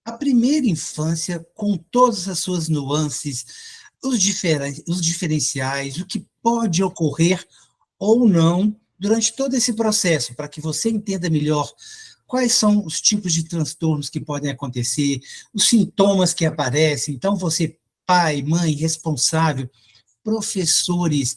A primeira infância, com todas as suas nuances, os diferenciais, o que pode ocorrer ou não durante todo esse processo, para que você entenda melhor quais são os tipos de transtornos que podem acontecer, os sintomas que aparecem. Então, você, pai, mãe, responsável, professores,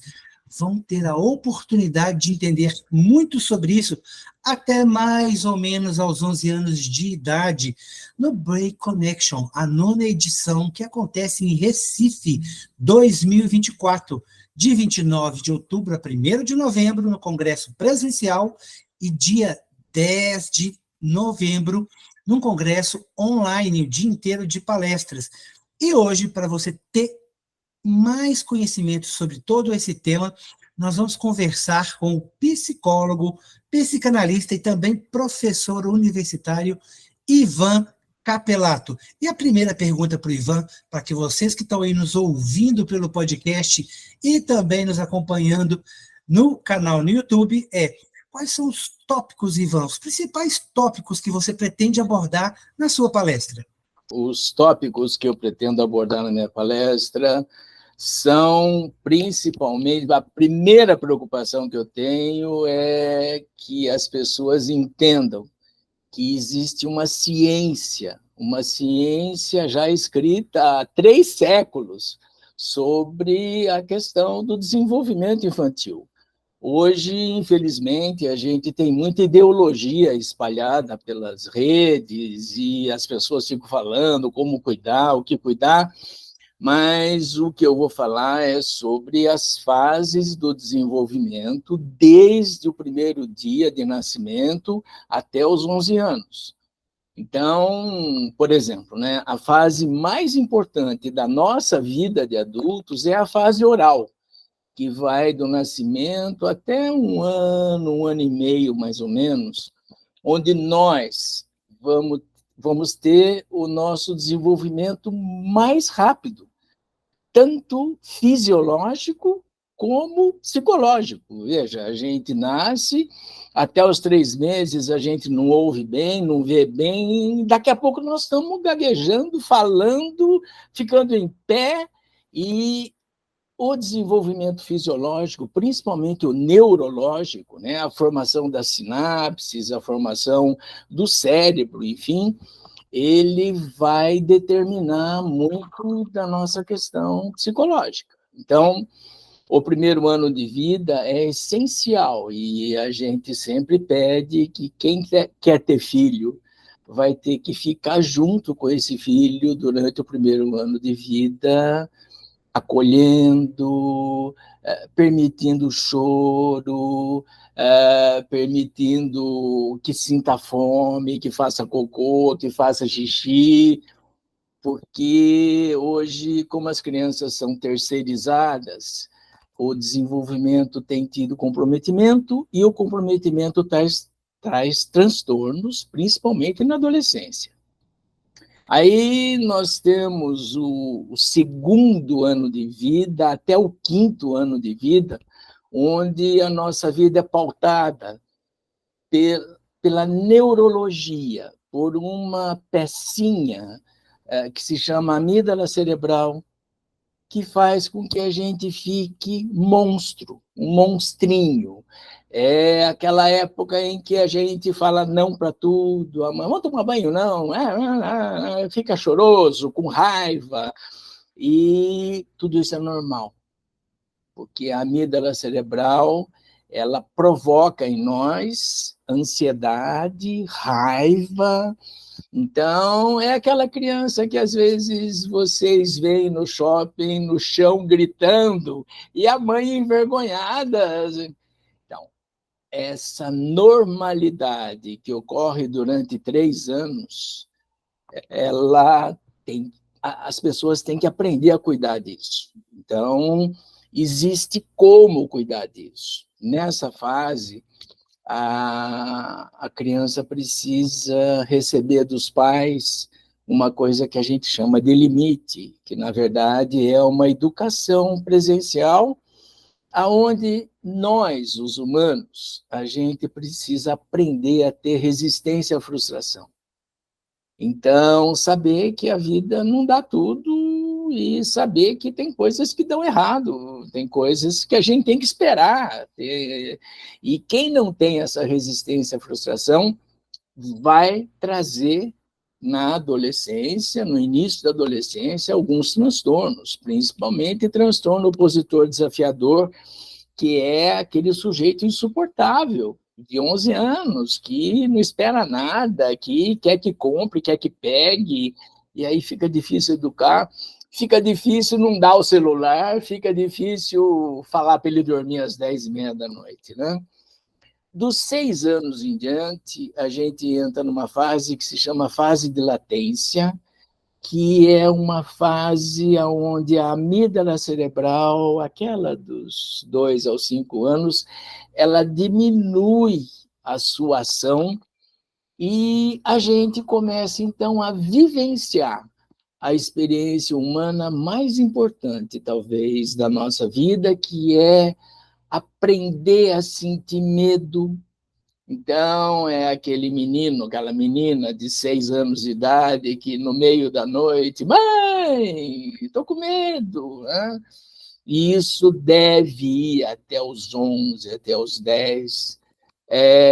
vão ter a oportunidade de entender muito sobre isso até mais ou menos aos 11 anos de idade, no Break Connection, a nona edição, que acontece em Recife, 2024, de 29 de outubro a 1º de novembro, no Congresso Presencial, e dia 10 de novembro, num congresso online, o dia inteiro de palestras. E hoje, para você ter mais conhecimento sobre todo esse tema, nós vamos conversar com o psicólogo, psicanalista e também professor universitário Ivan Capelato. E a primeira pergunta para o Ivan, para que vocês que estão aí nos ouvindo pelo podcast e também nos acompanhando no canal no YouTube, é: quais são os tópicos, Ivan, os principais tópicos que você pretende abordar na sua palestra? Os tópicos que eu pretendo abordar na minha palestra são, principalmente, a primeira preocupação que eu tenho é que as pessoas entendam que existe uma ciência já escrita há 3 séculos sobre a questão do desenvolvimento infantil. Hoje, infelizmente, a gente tem muita ideologia espalhada pelas redes e as pessoas ficam falando como cuidar, o que cuidar, mas o que eu vou falar é sobre as fases do desenvolvimento desde o primeiro dia de nascimento até os 11 anos. Então, por exemplo, né, a fase mais importante da nossa vida de adultos é a fase oral, que vai do nascimento até um ano e meio, mais ou menos, onde nós vamos ter o nosso desenvolvimento mais rápido, tanto fisiológico como psicológico. Veja, a gente nasce, até os 3 meses a gente não ouve bem, não vê bem, daqui a pouco nós estamos gaguejando, falando, ficando em pé, e o desenvolvimento fisiológico, principalmente o neurológico, né, a formação das sinapses, a formação do cérebro, enfim, ele vai determinar muito da nossa questão psicológica. Então, o primeiro ano de vida é essencial e a gente sempre pede que quem quer ter filho vai ter que ficar junto com esse filho durante o primeiro ano de vida, acolhendo, permitindo o choro, permitindo que sinta fome, que faça cocô, que faça xixi, porque hoje, como as crianças são terceirizadas, o desenvolvimento tem tido comprometimento e o comprometimento traz transtornos, principalmente na adolescência. Aí nós temos o segundo ano de vida até o 5º ano de vida, onde a nossa vida é pautada pela neurologia, por uma pecinha que se chama amígdala cerebral, que faz com que a gente fique monstro, um monstrinho. É aquela época em que a gente fala não para tudo, a mãe, vamos tomar banho, não, fica choroso, com raiva, e tudo isso é normal, porque a amígdala cerebral, ela provoca em nós ansiedade, raiva. Então, é aquela criança que às vezes vocês veem no shopping, no chão, gritando, e a mãe envergonhada. Então, essa normalidade que ocorre durante 3 anos, ela tem, as pessoas têm que aprender a cuidar disso. Então, existe como cuidar disso. Nessa fase, a criança precisa receber dos pais uma coisa que a gente chama de limite, que, na verdade, é uma educação presencial, aonde nós, os humanos, a gente precisa aprender a ter resistência à frustração. Então, saber que a vida não dá tudo e saber que tem coisas que dão errado, tem coisas que a gente tem que esperar. E quem não tem essa resistência à frustração vai trazer na adolescência, no início da adolescência, alguns transtornos, principalmente transtorno opositor desafiador, que é aquele sujeito insuportável, de 11 anos, que não espera nada, que quer que compre, quer que pegue, e aí fica difícil educar, fica difícil não dar o celular, fica difícil falar para ele dormir às 10h30 da noite, né? Dos 6 anos em diante, a gente entra numa fase que se chama fase de latência, que é uma fase onde a amígdala cerebral, aquela dos 2 aos 5 anos, ela diminui a sua ação e a gente começa, então, a vivenciar a experiência humana mais importante, talvez, da nossa vida, que é aprender a sentir medo. Então, é aquele menino, aquela menina de 6 anos de idade que, no meio da noite, mãe, estou com medo. Né? E isso deve ir até os 11, até os 10,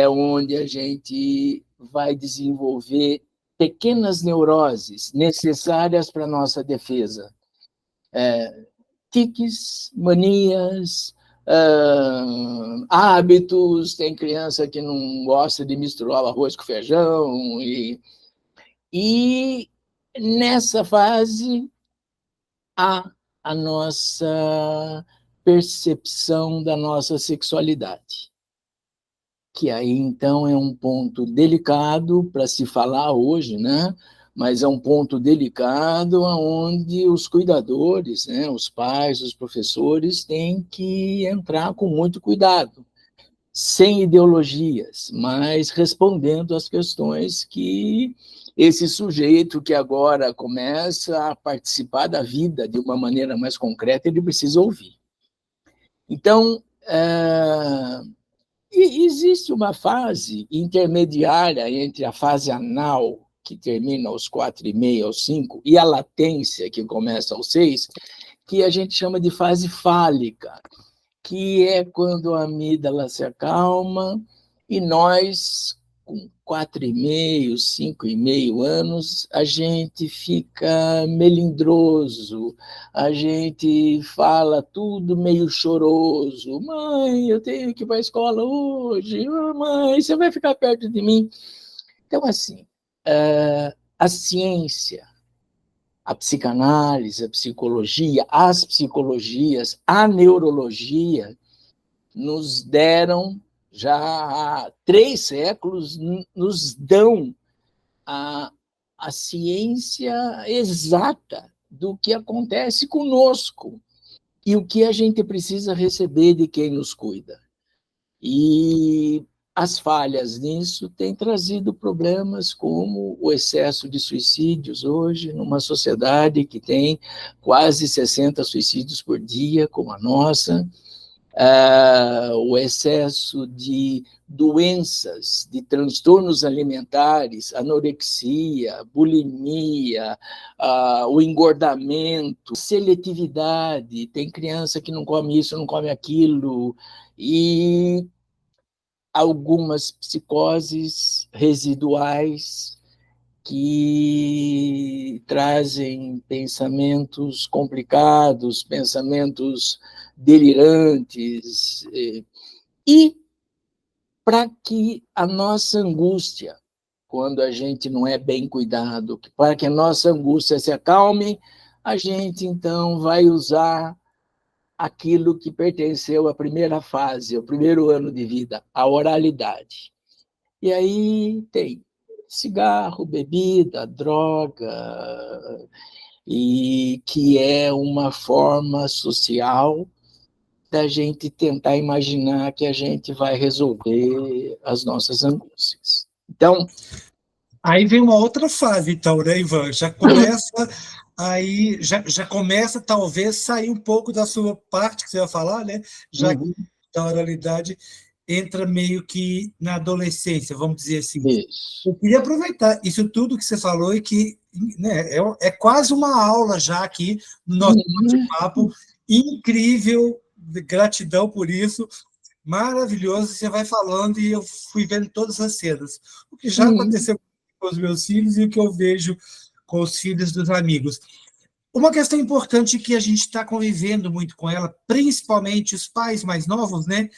onde a gente vai desenvolver pequenas neuroses necessárias para a nossa defesa. Tiques, manias, hábitos, tem criança que não gosta de misturar o arroz com feijão, e nessa fase há a nossa percepção da nossa sexualidade, que aí então é um ponto delicado para se falar hoje, né? Mas é um ponto delicado onde os cuidadores, né, os pais, os professores, têm que entrar com muito cuidado, sem ideologias, mas respondendo às questões que esse sujeito que agora começa a participar da vida de uma maneira mais concreta, ele precisa ouvir. Então, existe uma fase intermediária entre a fase anal, que termina aos 4,5, aos 5, e a latência, que começa aos 6, que a gente chama de fase fálica, que é quando a amígdala se acalma e nós, com 4,5, 5,5 anos, a gente fica melindroso, a gente fala tudo meio choroso. Mãe, eu tenho que ir para a escola hoje. Mãe, você vai ficar perto de mim? Então, assim, a ciência, a psicanálise, a psicologia, as psicologias, a neurologia, nos deram, já há 3 séculos, nos dão a ciência exata do que acontece conosco e o que a gente precisa receber de quem nos cuida. E as falhas nisso têm trazido problemas como o excesso de suicídios hoje, numa sociedade que tem quase 60 suicídios por dia, como a nossa, o excesso de doenças, de transtornos alimentares, anorexia, bulimia, o engordamento, seletividade, tem criança que não come isso, não come aquilo, e algumas psicoses residuais que trazem pensamentos complicados, pensamentos delirantes, e para que a nossa angústia, quando a gente não é bem cuidado, para que a nossa angústia se acalme, a gente então vai usar aquilo que pertenceu à primeira fase, ao primeiro ano de vida, a oralidade. E aí tem cigarro, bebida, droga, e que é uma forma social da gente tentar imaginar que a gente vai resolver as nossas angústias. Então, aí vem uma outra fase, então, né, Ivan? Já começa aí, já começa talvez sair um pouco da sua parte que você vai falar, né? Já da oralidade. entra meio que na adolescência, vamos dizer assim. Isso. Eu queria aproveitar isso tudo que você falou e que, né, é quase uma aula já aqui no nosso bate-papo. Incrível, gratidão por isso, maravilhoso. Você vai falando e eu fui vendo todas as cenas. O que já aconteceu com os meus filhos e o que eu vejo com os filhos dos amigos. Uma questão importante que a gente está convivendo muito com ela, principalmente os pais mais novos, né?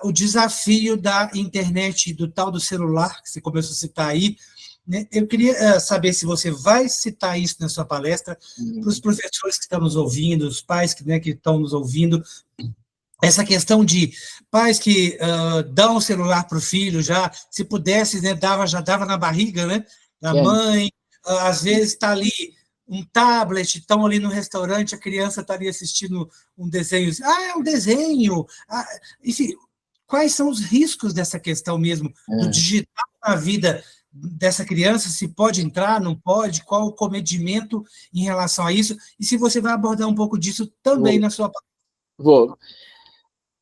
O desafio da internet, do tal do celular, que você começou a citar aí, né? Eu queria saber se você vai citar isso na sua palestra, para os professores que estão nos ouvindo, os pais que, né, que estão nos ouvindo, essa questão de pais que dão o celular para o filho já, se pudesse, né, já dava na barriga, né, da mãe, às vezes está ali um tablet, estão ali no restaurante, a criança está ali assistindo um desenho, é um desenho, enfim, quais são os riscos dessa questão mesmo, do digital na vida dessa criança, se pode entrar, não pode, qual o comedimento em relação a isso, e se você vai abordar um pouco disso também na sua palestra. Vou.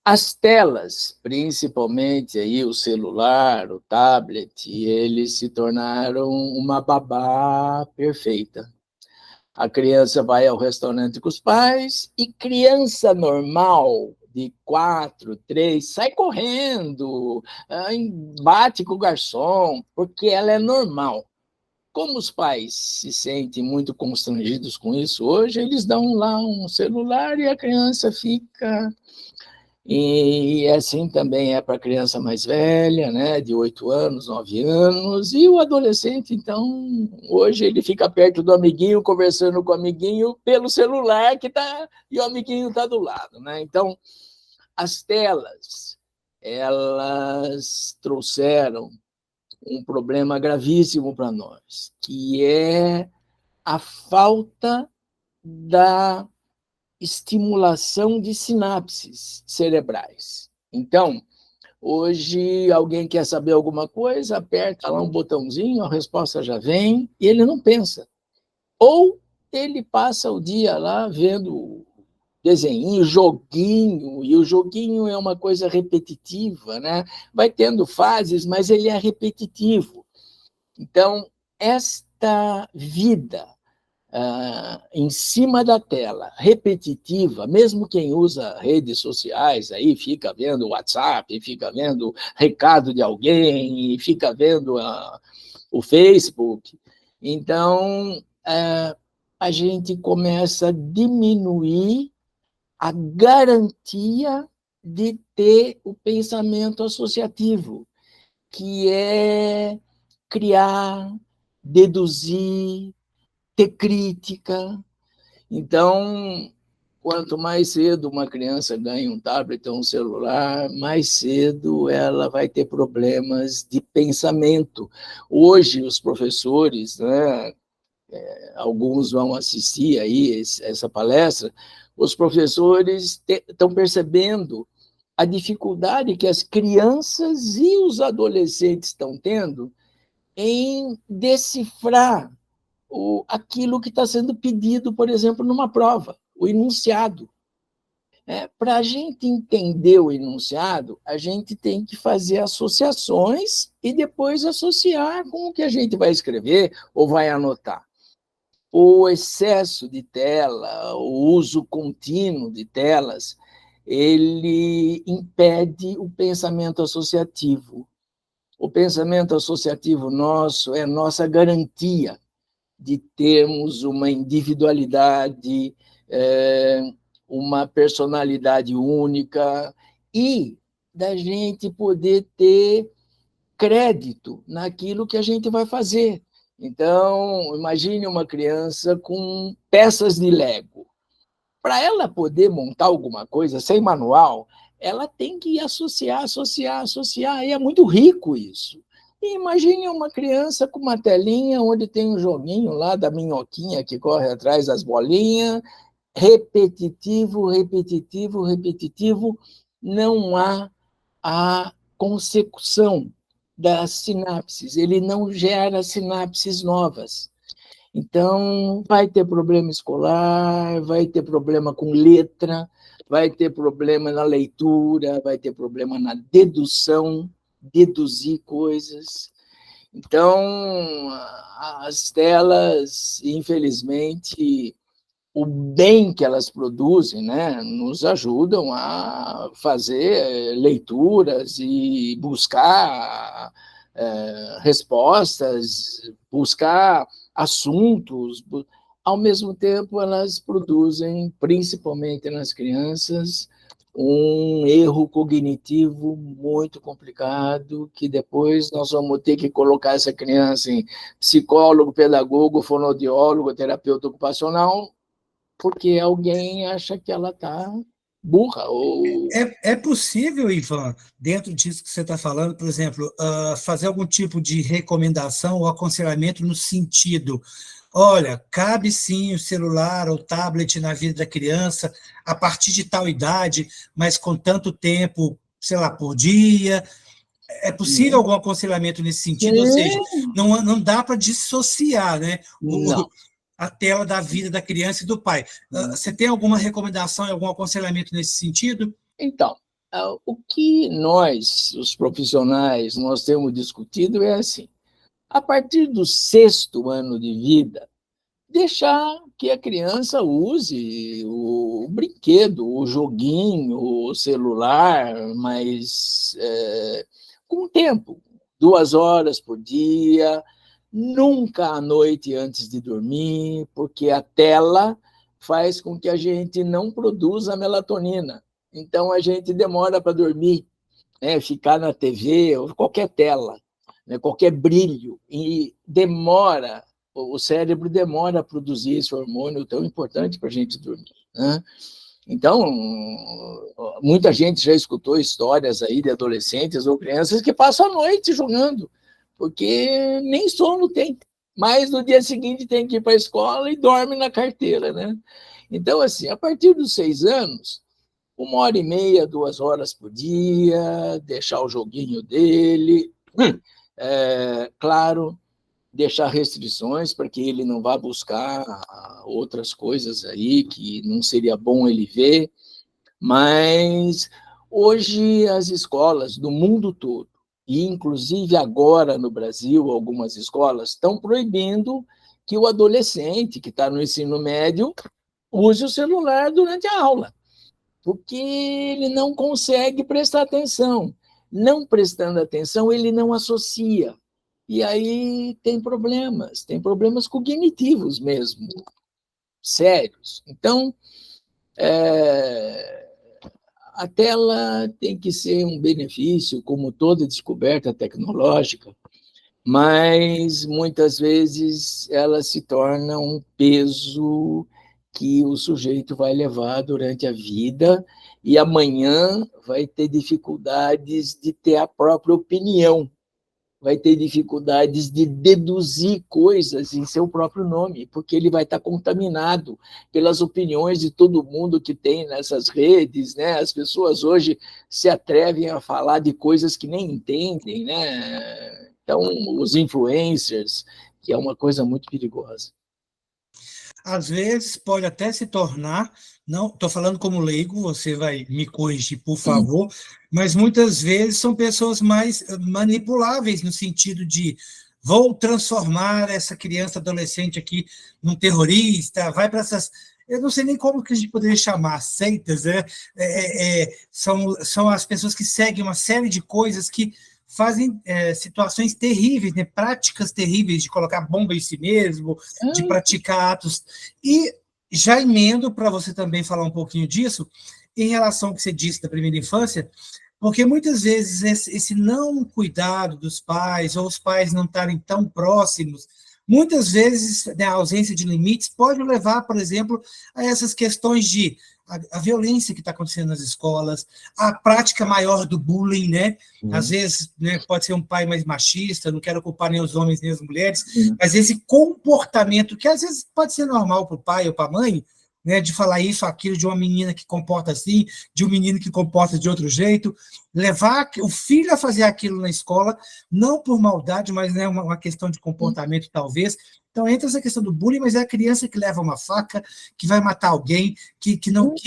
As telas, principalmente aí o celular, o tablet, eles se tornaram uma babá perfeita. A criança vai ao restaurante com os pais e criança normal, de 4, 3, sai correndo, bate com o garçom, porque ela é normal. Como os pais se sentem muito constrangidos com isso hoje, eles dão lá um celular e a criança fica... E assim também é para a criança mais velha, né, de 8 anos, 9 anos, e o adolescente, então, hoje ele fica perto do amiguinho, conversando com o amiguinho pelo celular, e o amiguinho está do lado. Né? Então, as telas, elas trouxeram um problema gravíssimo para nós, que é a falta da estimulação de sinapses cerebrais. Então, hoje, alguém quer saber alguma coisa, aperta lá um botãozinho, a resposta já vem, e ele não pensa. Ou ele passa o dia lá vendo desenho, joguinho, e o joguinho é uma coisa repetitiva, né? Vai tendo fases, mas ele é repetitivo. Então, esta vida em cima da tela, repetitiva, mesmo quem usa redes sociais, aí fica vendo WhatsApp, fica vendo recado de alguém, fica vendo o Facebook. Então, a gente começa a diminuir a garantia de ter o pensamento associativo, que é criar, deduzir, ter crítica. Então, quanto mais cedo uma criança ganha um tablet ou um celular, mais cedo ela vai ter problemas de pensamento. Hoje, os professores, né, alguns vão assistir aí essa palestra, os professores estão percebendo a dificuldade que as crianças e os adolescentes estão tendo em decifrar aquilo que está sendo pedido, por exemplo, numa prova, o enunciado. Para a gente entender o enunciado, a gente tem que fazer associações e depois associar com o que a gente vai escrever ou vai anotar. O excesso de tela, o uso contínuo de telas, ele impede o pensamento associativo. O pensamento associativo nosso é nossa garantia de termos uma individualidade, uma personalidade única e da gente poder ter crédito naquilo que a gente vai fazer. Então, imagine uma criança com peças de Lego. Para ela poder montar alguma coisa sem manual, ela tem que associar, e é muito rico isso. E imagine uma criança com uma telinha onde tem um joguinho lá da minhoquinha que corre atrás das bolinhas, repetitivo, repetitivo, repetitivo, não há a consecução das sinapses, ele não gera sinapses novas. Então, vai ter problema escolar, vai ter problema com letra, vai ter problema na leitura, vai ter problema na dedução, deduzir coisas. Então, as telas, infelizmente, o bem que elas produzem, né, nos ajudam a fazer leituras e buscar respostas, buscar assuntos. Ao mesmo tempo, elas produzem, principalmente nas crianças, um erro cognitivo muito complicado, que depois nós vamos ter que colocar essa criança em psicólogo, pedagogo, fonoaudiólogo, terapeuta ocupacional, porque alguém acha que ela está burra. É possível, Ivan, dentro disso que você está falando, por exemplo, fazer algum tipo de recomendação ou aconselhamento no sentido: olha, cabe sim o celular ou tablet na vida da criança a partir de tal idade, mas com tanto tempo, sei lá, por dia. É possível algum aconselhamento nesse sentido? Ou seja, não dá para dissociar, né, Não. a tela da vida da criança e do pai. Você tem alguma recomendação, algum aconselhamento nesse sentido? Então, o que nós, os profissionais, nós temos discutido é assim: a partir do 6º ano de vida, deixar que a criança use o brinquedo, o joguinho, o celular, mas com tempo, 2 horas por dia, nunca à noite antes de dormir, porque a tela faz com que a gente não produza melatonina. Então, a gente demora para dormir, né? Ficar na TV, ou qualquer tela, né? Qualquer brilho, e demora, o cérebro demora a produzir esse hormônio tão importante para a gente dormir, né? Então, muita gente já escutou histórias aí de adolescentes ou crianças que passam a noite jogando, porque nem sono tem, mas no dia seguinte tem que ir para a escola e dorme na carteira, né? Então, assim, a partir dos 6 anos, 1h30, 2 horas por dia, deixar o joguinho dele, claro, deixar restrições para que ele não vá buscar outras coisas aí que não seria bom ele ver, mas hoje as escolas do mundo todo, e inclusive agora no Brasil, algumas escolas estão proibindo que o adolescente que está no ensino médio use o celular durante a aula, porque ele não consegue prestar atenção. Não prestando atenção, ele não associa. E aí tem problemas cognitivos mesmo, sérios. Então, a tela tem que ser um benefício, como toda descoberta tecnológica, mas muitas vezes ela se torna um peso que o sujeito vai levar durante a vida e amanhã vai ter dificuldades de ter a própria opinião, vai ter dificuldades de deduzir coisas em seu próprio nome, porque ele vai estar contaminado pelas opiniões de todo mundo que tem nessas redes, né? As pessoas hoje se atrevem a falar de coisas que nem entendem, né? Então, os influencers, que é uma coisa muito perigosa. Às vezes pode até se tornar, não estou falando como leigo, você vai me corrigir, por favor, mas muitas vezes são pessoas mais manipuláveis, no sentido de: vou transformar essa criança, adolescente aqui num terrorista, vai para essas... Eu não sei nem como que a gente poderia chamar, seitas, né? São as pessoas que seguem uma série de coisas que fazem situações terríveis, né? Práticas terríveis de colocar bomba em si mesmo, de praticar atos. E já emendo para você também falar um pouquinho disso, em relação ao que você disse da primeira infância, porque muitas vezes esse não cuidado dos pais, ou os pais não estarem tão próximos, muitas vezes, né, a ausência de limites pode levar, por exemplo, a essas questões de a violência que está acontecendo nas escolas, a prática maior do bullying, né? Às vezes, né, pode ser um pai mais machista, não quero culpar nem os homens nem as mulheres, mas esse comportamento, que às vezes pode ser normal para o pai ou para a mãe, né, de falar isso, aquilo, de uma menina que comporta assim, de um menino que comporta de outro jeito, levar o filho a fazer aquilo na escola, não por maldade, mas, né, uma questão de comportamento, talvez, Então, entra essa questão do bullying, mas é a criança que leva uma faca, que vai matar alguém, que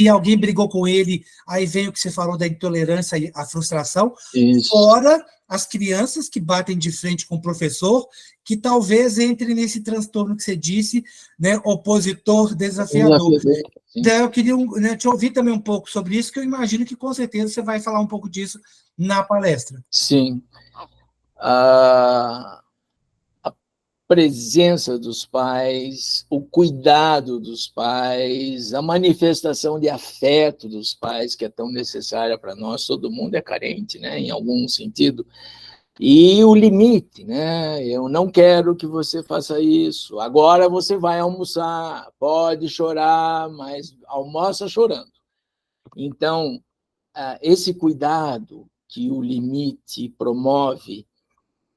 alguém brigou com ele, aí vem o que você falou da intolerância e a frustração, Isso. fora as crianças que batem de frente com o professor, que talvez entre nesse transtorno que você disse, né, opositor desafiador. Então, eu queria te ouvir também um pouco sobre isso, que eu imagino que com certeza você vai falar um pouco disso na palestra. Sim. A presença dos pais, o cuidado dos pais, a manifestação de afeto dos pais, que é tão necessária para nós, todo mundo é carente, né, em algum sentido. E o limite, né? Eu não quero que você faça isso. Agora você vai almoçar, pode chorar, mas almoça chorando. Então, esse cuidado que o limite promove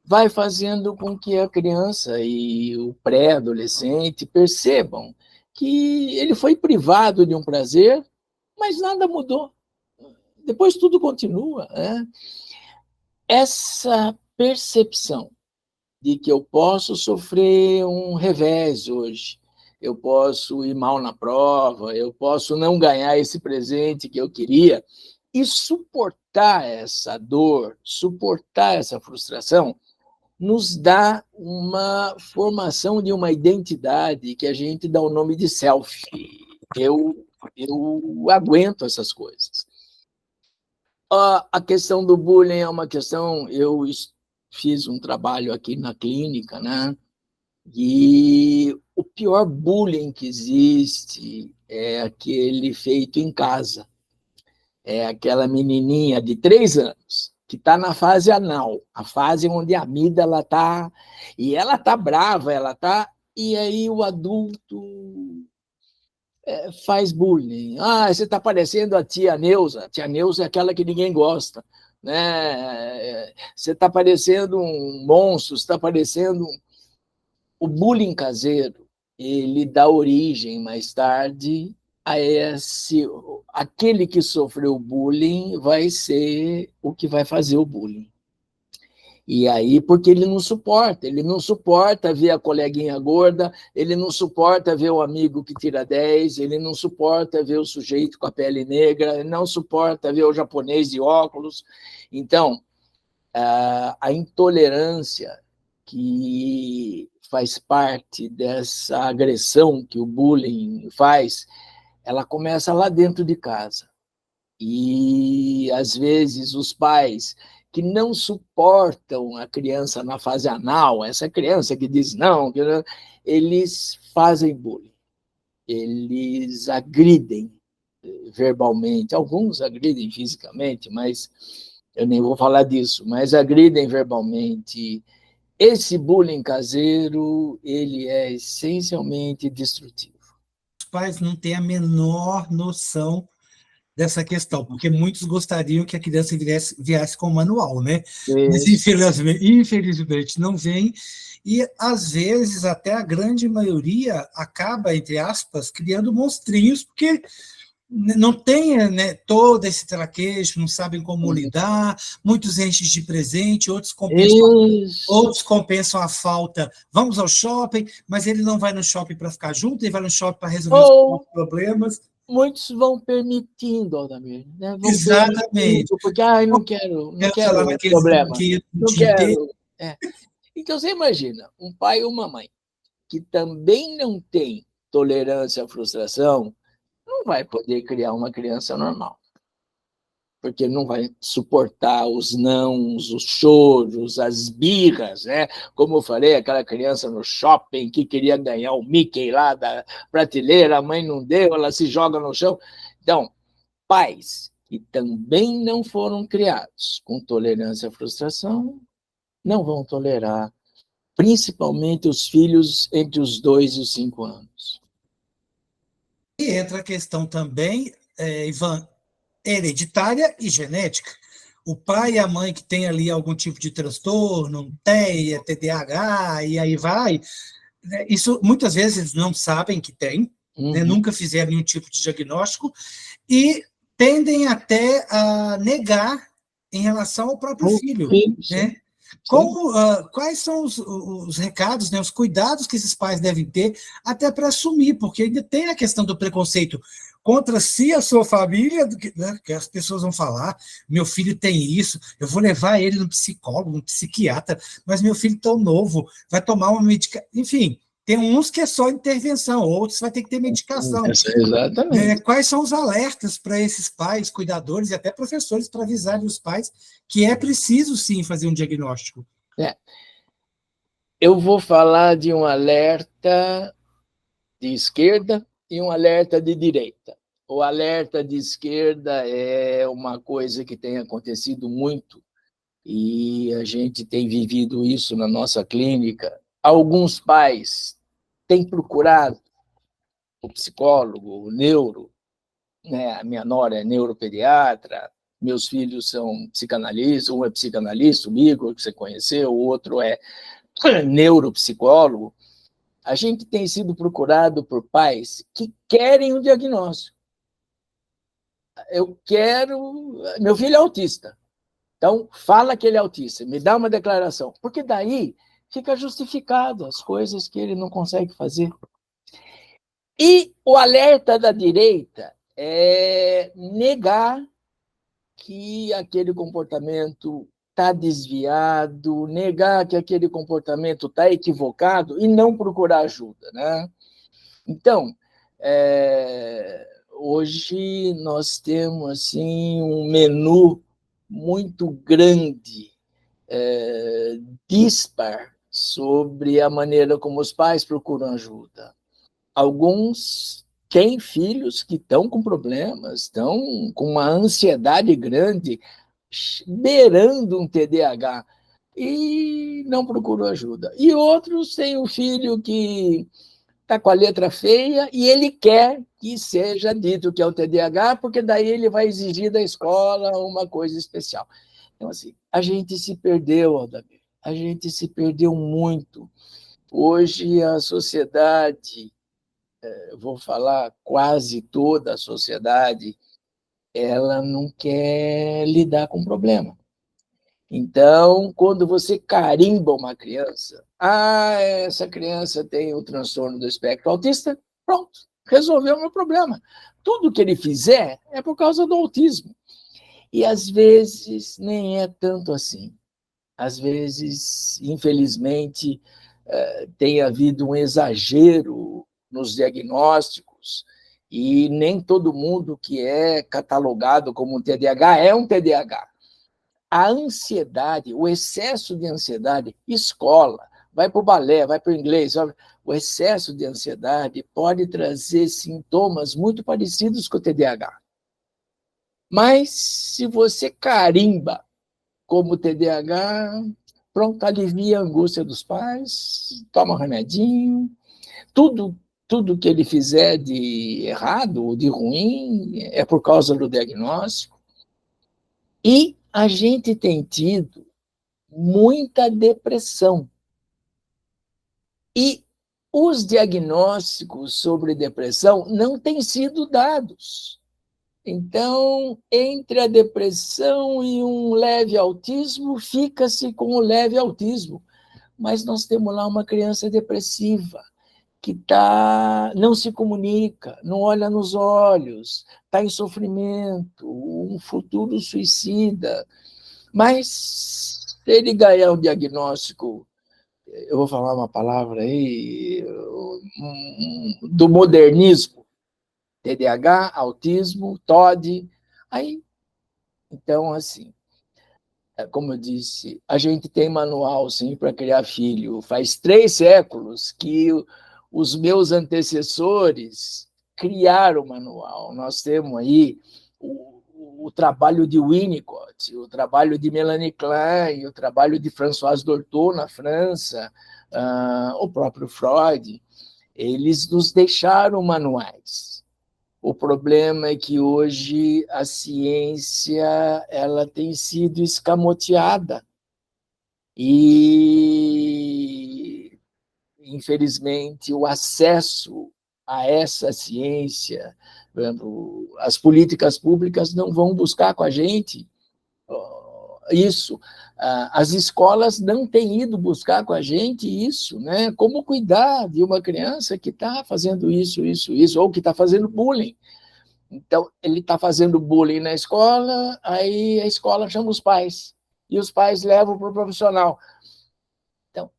vai fazendo com que a criança e o pré-adolescente percebam que ele foi privado de um prazer, mas nada mudou. Depois tudo continua, né? Essa percepção de que eu posso sofrer um revés hoje, eu posso ir mal na prova, eu posso não ganhar esse presente que eu queria, e suportar essa dor, suportar essa frustração, nos dá uma formação de uma identidade que a gente dá o nome de self. Eu aguento essas coisas. A questão do bullying é uma questão... Eu fiz um trabalho aqui na clínica, né? E o pior bullying que existe é aquele feito em casa. É aquela menininha de 3 anos que está na fase anal, a fase onde a amígdala está... E ela está brava, ela está... E aí o adulto faz bullying. Você está parecendo a tia Neuza. A tia Neuza é aquela que ninguém gosta, né? Você está parecendo um monstro, está parecendo... O bullying caseiro, ele dá origem, mais tarde, a aquele que sofreu bullying vai ser o que vai fazer o bullying. E aí, porque ele não suporta ver a coleguinha gorda, ele não suporta ver o amigo que tira 10, ele não suporta ver o sujeito com a pele negra, ele não suporta ver o japonês de óculos. Então, a intolerância que faz parte dessa agressão que o bullying faz, ela começa lá dentro de casa. E, às vezes, os pais que não suportam a criança na fase anal, essa criança que diz não, eles fazem bullying, eles agridem verbalmente, alguns agridem fisicamente, mas eu nem vou falar disso, mas agridem verbalmente. Esse bullying caseiro, ele é essencialmente destrutivo. Os pais não têm a menor noção dessa questão, porque muitos gostariam que a criança viesse com o manual, né? Mas infelizmente não vem, e às vezes até a grande maioria acaba, entre aspas, criando monstrinhos, porque não tem, né, todo esse traquejo, não sabem como lidar, muitos enchem de presente, outros compensam a falta. Vamos ao shopping, mas ele não vai no shopping para ficar junto, ele vai no shopping para resolver os problemas. Muitos vão permitindo, Aldamir, né? Exatamente. Porque não quero problema, não quero. Então, você imagina, um pai ou uma mãe que também não tem tolerância à frustração, não vai poder criar uma criança normal, porque não vai suportar os nãos, os choros, as birras, né? Como eu falei, aquela criança no shopping que queria ganhar o Mickey lá da prateleira, a mãe não deu, ela se joga no chão. Então, pais que também não foram criados com tolerância à frustração não vão tolerar, principalmente os filhos entre os 2 e os 5 anos. E entra a questão também, Ivan, hereditária e genética. O pai e a mãe que tem ali algum tipo de transtorno, TEA, TDAH, e aí vai, isso muitas vezes eles não sabem que tem, né, nunca fizeram nenhum tipo de diagnóstico, e tendem até a negar em relação ao próprio filho, né? Quais são os recados, né, os cuidados que esses pais devem ter até para assumir, porque ainda tem a questão do preconceito contra si, a sua família, né, que as pessoas vão falar, meu filho tem isso, eu vou levar ele no psicólogo, no psiquiatra, mas meu filho tão novo, vai tomar uma medicação, enfim, tem uns que é só intervenção, outros vai ter que ter medicação. Exatamente. Quais são os alertas para esses pais, cuidadores e até professores para avisarem os pais que é preciso, sim, fazer um diagnóstico? Eu vou falar de um alerta de esquerda e um alerta de direita. O alerta de esquerda é uma coisa que tem acontecido muito e a gente tem vivido isso na nossa clínica. Alguns pais têm procurado o psicólogo, o neuro, né? A minha nora é neuropediatra, meus filhos são psicanalistas, um é psicanalista, o Igor, que você conheceu, o outro é neuropsicólogo. A gente tem sido procurado por pais que querem um diagnóstico. Meu filho é autista, então fala que ele é autista, me dá uma declaração, porque daí fica justificado as coisas que ele não consegue fazer. E o alerta da direita é negar que aquele comportamento está desviado, negar que aquele comportamento está equivocado e não procurar ajuda, né? Então, hoje nós temos assim um menu muito grande, dispar, sobre a maneira como os pais procuram ajuda. Alguns têm filhos que estão com problemas, estão com uma ansiedade grande, beirando um TDAH, e não procuram ajuda. E outros têm um filho que está com a letra feia e ele quer que seja dito que é o TDAH, porque daí ele vai exigir da escola uma coisa especial. Então, assim, a gente se perdeu, Aldamir, a gente se perdeu muito. Hoje a sociedade, eu vou falar quase toda a sociedade, ela não quer lidar com o problema. Então, quando você carimba uma criança, essa criança tem o transtorno do espectro autista, pronto, resolveu o meu problema. Tudo que ele fizer é por causa do autismo. E, às vezes, nem é tanto assim. Às vezes, infelizmente, tem havido um exagero nos diagnósticos e nem todo mundo que é catalogado como um TDAH é um TDAH. A ansiedade, o excesso de ansiedade, escola, vai para o balé, vai para o inglês, o excesso de ansiedade pode trazer sintomas muito parecidos com o TDAH. Mas, se você carimba como TDAH, pronto, alivia a angústia dos pais, toma um remedinho, tudo que ele fizer de errado ou de ruim é por causa do diagnóstico. E a gente tem tido muita depressão. E os diagnósticos sobre depressão não têm sido dados. Então, entre a depressão e um leve autismo, fica-se com o leve autismo. Mas nós temos lá uma criança depressiva, que não se comunica, não olha nos olhos, está em sofrimento, um futuro suicida. Mas, se ele ganhar um diagnóstico, eu vou falar uma palavra aí, do modernismo, TDAH, autismo, TOD, aí, então, assim, como eu disse, a gente tem manual, sim, para criar filho. Faz 3 séculos que os meus antecessores criaram o manual. Nós temos aí o trabalho de Winnicott, o trabalho de Melanie Klein, o trabalho de François Dolto na França, o próprio Freud. Eles nos deixaram manuais. O problema é que hoje a ciência ela tem sido escamoteada e, infelizmente, o acesso a essa ciência, as políticas públicas não vão buscar com a gente isso. As escolas não têm ido buscar com a gente isso, né? Como cuidar de uma criança que está fazendo isso, ou que está fazendo bullying. Então, ele está fazendo bullying na escola, aí a escola chama os pais, e os pais levam para o profissional. Então,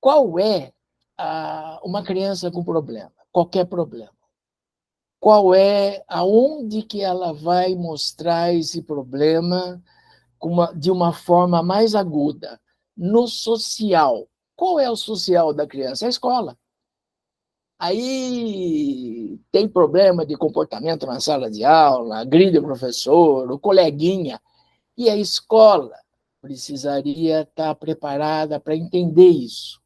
qual é uma criança com problema? Qualquer problema. Aonde que ela vai mostrar esse problema de uma forma mais aguda? No social. Qual é o social da criança? É a escola. Aí tem problema de comportamento na sala de aula, agride o professor, o coleguinha, e a escola precisaria estar preparada para entender isso,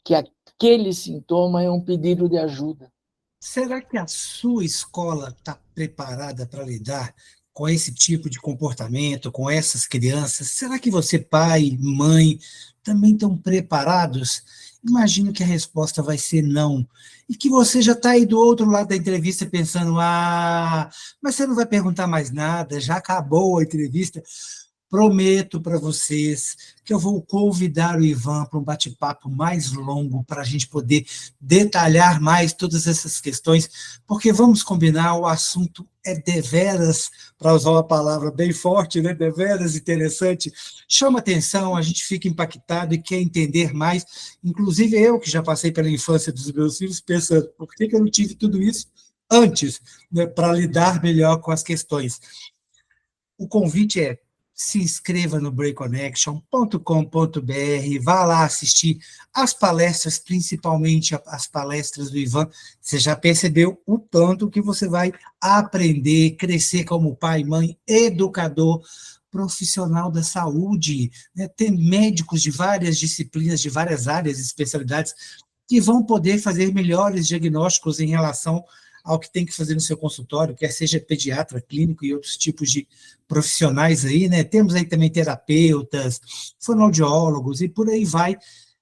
que aquele sintoma é um pedido de ajuda. Será que a sua escola está preparada para lidar com esse tipo de comportamento, com essas crianças? Será que você, pai, mãe, também estão preparados? Imagino que a resposta vai ser não. E que você já está aí do outro lado da entrevista pensando, mas você não vai perguntar mais nada, já acabou a entrevista. Prometo para vocês que eu vou convidar o Ivan para um bate-papo mais longo, para a gente poder detalhar mais todas essas questões, porque vamos combinar, o assunto é deveras, para usar uma palavra bem forte, né? Deveras interessante, chama atenção, a gente fica impactado e quer entender mais, inclusive eu, que já passei pela infância dos meus filhos, pensando, por que eu não tive tudo isso antes, né, para lidar melhor com as questões? O convite é: se inscreva no breakconnection.com.br, vá lá assistir as palestras, principalmente as palestras do Ivan. Você já percebeu o tanto que você vai aprender, crescer como pai, mãe, educador, profissional da saúde, né? Tem médicos de várias disciplinas, de várias áreas, especialidades, que vão poder fazer melhores diagnósticos em relação ao que tem que fazer no seu consultório, quer seja pediatra, clínico e outros tipos de profissionais aí, né? Temos aí também terapeutas, fonoaudiólogos e por aí vai,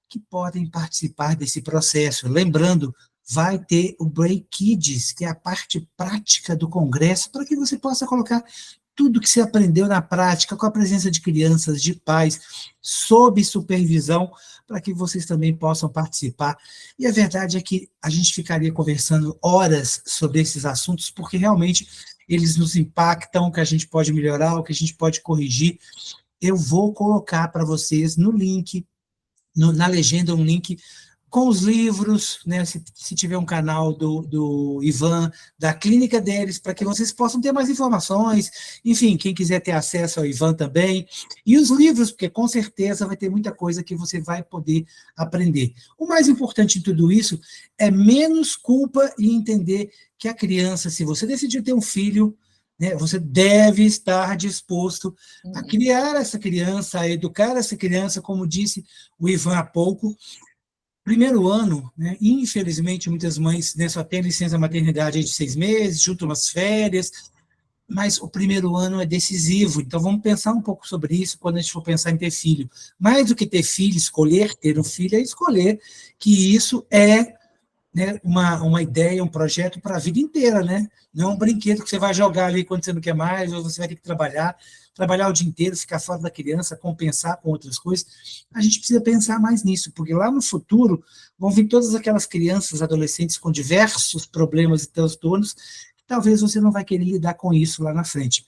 que podem participar desse processo. Lembrando, vai ter o Break Kids, que é a parte prática do congresso, para que você possa colocar tudo que você aprendeu na prática, com a presença de crianças, de pais, sob supervisão, para que vocês também possam participar. E a verdade é que a gente ficaria conversando horas sobre esses assuntos, porque realmente eles nos impactam, o que a gente pode melhorar, o que a gente pode corrigir. Eu vou colocar para vocês no link, na legenda, um link com os livros, né, se tiver um canal do Ivan, da clínica deles, para que vocês possam ter mais informações, enfim, quem quiser ter acesso ao Ivan também, e os livros, porque com certeza vai ter muita coisa que você vai poder aprender. O mais importante em tudo isso é menos culpa e entender que a criança, se você decidir ter um filho, né, você deve estar disposto a criar essa criança, a educar essa criança, como disse o Ivan há pouco. Primeiro ano, né, infelizmente, muitas mães, né, só têm licença maternidade de 6 meses, juntam umas férias, mas o primeiro ano é decisivo, então vamos pensar um pouco sobre isso quando a gente for pensar em ter filho. Mais do que ter filho, escolher ter um filho, é escolher que isso é, né, uma ideia, um projeto para a vida inteira, né? Não é um brinquedo que você vai jogar ali quando você não quer mais, ou você vai ter que trabalhar o dia inteiro, ficar fora da criança, compensar com outras coisas. A gente precisa pensar mais nisso, porque lá no futuro vão vir todas aquelas crianças, adolescentes com diversos problemas e transtornos, que talvez você não vai querer lidar com isso lá na frente.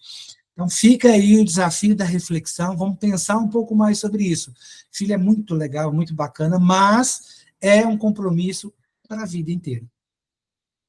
Então fica aí o desafio da reflexão, vamos pensar um pouco mais sobre isso. Filho é muito legal, muito bacana, mas é um compromisso para a vida inteira.